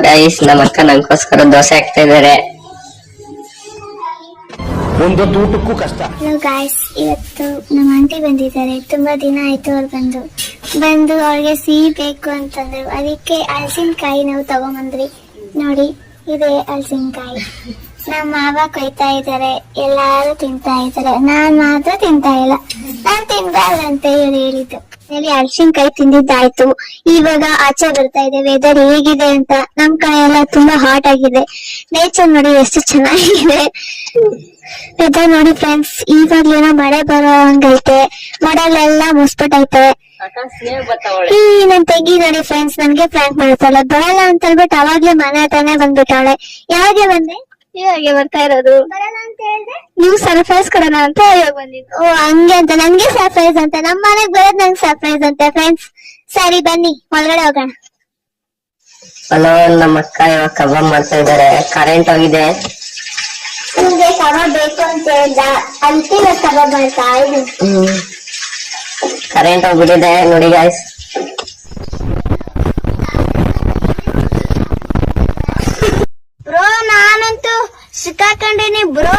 Guys, ನಮ್ಮ ಅಕ್ಕ ನಂಗೋಸ್ಕರ ದೋಸೆ ಹಾಕ್ತಾ ಇದಾರೆ. ಒಂದೊಂದು ಊಟಕ್ಕೂ ಕಷ್ಟ. ಹಲೋ ಗಾಯ್ಸ್, ಇವತ್ತು ನಮ್ಮ ಆಂಟಿ ಬಂದಿದ್ದಾರೆ. ತುಂಬಾ ದಿನ ಆಯ್ತು ಅವ್ರು ಬಂದು ಅವ್ರಿಗೆ ಸಿಹಿ ಬೇಕು ಅಂತಂದ್ರು. ಅದಕ್ಕೆ ಹಲಸಿನಕಾಯಿ ನಾವು ತಗೊಂಬಂದ್ರಿ. ನೋಡಿ, ಇದೆ ಹಲಸಿನಕಾಯಿ. ನಮ್ಮ ಮಾವ ಕೊಯ್ತಾ ಇದ್ದಾರೆ, ಎಲ್ಲಾರು ತಿಂತಾ ಇದ್ದಾರೆ. ನಾನ್ ಮಾತ್ರ ತಿಂತಾ ಇಲ್ಲ. ನಾನ್ ತಿನ್ಬಾರ್ದಂತೆ ಇವ್ರು ಹೇಳಿದ್ದು. ಹಲಸಿನಕಾಯಿ ತಿಂದಿದ್ದಾಯ್ತು. ಇವಾಗ ಆಚೆ ಬರ್ತಾ ಇದೆ. ವೆದರ್ ಹೇಗಿದೆ ಅಂತ. ನಮ್ ಕಡೆ ಎಲ್ಲ ತುಂಬಾ ಹಾಟ್ ಆಗಿದೆ. ನೇಚರ್ ನೋಡಿ ಎಷ್ಟು ಚೆನ್ನಾಗಿದೆ. ವೆದರ್ ನೋಡಿ ಫ್ರೆಂಡ್ಸ್, ಇವಾಗ್ಲೇನೋ ಮಳೆ ಬರೋ ಹಂಗೈತೆ. ಮಳೆಲೆಲ್ಲ ಮುಸ್ಬಿಟ್ಟೈತೆ. ಈ ನನ್ ತಂಗಿ ನೋಡಿ ಫ್ರೆಂಡ್ಸ್, ನನ್ಗೆ ಪ್ರ್ಯಾಂಕ್ ಮಾಡ್ತಾಳೆ. ಬರಲ್ಲ ಅಂತ ಹೇಳ್ಬಿಟ್ಟು ಅವಾಗ್ಲೇ ಮನೆ ಹತ್ರನೇ ಬಂದ್ಬಿಟ್ಟಾಳೆ. ಯಾವಾಗೆ ಬಂದೆ? ಇವಾಗೆ ಬರ್ತಾ ಇರೋದು. ಬರಲ್ಲ ಅಂತ ಹೇಳಿದ್ರೆ ನೀವು ಸರ್ಪ್ರೈಸ್ ಕೊಡೋಣ ಅಂತ ಇವಾಗ ಬಂದಿದ್ದು. ಓ ಹಂಗೆ ಅಂತ. ನನ್ಗೆ ಸರ್ಪ್ರೈಸ್ ಅಂತ. ನಮ್ ಮನೆಗ್ ಬರೋದ್ ನಂಗೆ ಸರ್ಪ್ರೈಸ್ ಅಂತೆ ಫ್ರೆಂಡ್ಸ್. ಸರಿ ಬನ್ನಿ ಒಳಗಡೆ ಹೋಗೋಣ. ಹಲೋ, ನಮ್ಮ ಅಕ್ಕ ಇವಾಗ ಕಬಾಬ್ ಮಾಡ್ತಾ ಇದಾರೆ. ಕರೆಂಟ್ ಹೋಗಿದೆ. ನಿಮ್ಗೆ ಕಬಾಬ್ ಬೇಕು ಅಂತ ಹೇಳ್ದ, ಅದಕ್ಕೆ ಕಬಾಬ್ ಮಾಡ್ತಾ ಇದ್ದೀನಿ. ಕರೆಂಟ್ ಹೋಗ್ಬಿಟ್ಟಿದೆ ನೋಡಿ ಗಾಯ್ಸ್. ಬ್ರೋ, ನಾನಂತೂ ಸಿಕ್ಕಾಕೊಂಡಿನಿ ಬ್ರೋ.